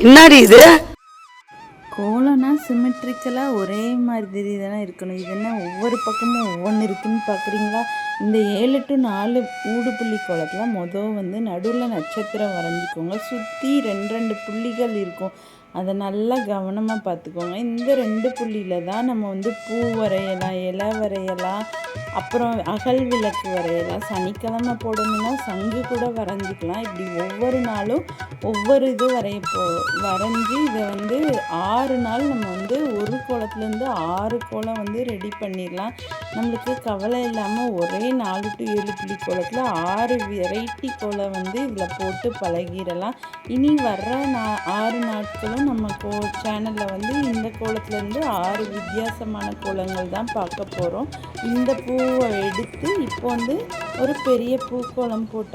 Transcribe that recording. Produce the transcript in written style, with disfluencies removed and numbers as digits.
என்னடி இது? கோலம்னா சிமெட்ரிக்கலாக ஒரே மாதிரி தானே இருக்கணும். இது என்ன ஒவ்வொரு பக்கமும் ஒவ்வொன்று இருக்குன்னு பார்க்குறீங்களா? இந்த 7 to 4 ஊடுபுள்ளி கோலத்தில் வந்து நடுவில் நட்சத்திரம் வரைஞ்சிக்கோங்க. சுற்றி 2 புள்ளிகள் இருக்கும். அதை நல்லா கவனமாக பார்த்துக்கோங்க. இந்த 2 புள்ளியில் தான் நம்ம பூ வரையலாம், இலை வரையலாம், அப்புறம் அகல் விளக்கு வரையலாம். சனிக்கிழமை போடணும்னா சங்கு கூட வரைஞ்சிக்கலாம். இப்படி ஒவ்வொரு நாளும் ஒவ்வொரு இது வரைஞ்சி இதை 6 நாள் நம்ம ஒரு கோலத்துலேருந்து 6 கோலம் ரெடி பண்ணிடலாம். நம்மளுக்கு கவலை இல்லாமல் ஒரே 4 to 7 புள்ளி கோலத்தில் 6 வெரைட்டி கோலம் இதில் போட்டு பழகிடலாம். இனி வர்ற 6 நாட்களும் நம்ம சேனலில் இந்த கோலத்துலேருந்து 6 வித்தியாசமான கோலங்கள் தான் பார்க்க போகிறோம். இந்த பூவை எடுத்து இப்போ ஒரு பெரிய பூக்கோலம் போட்ட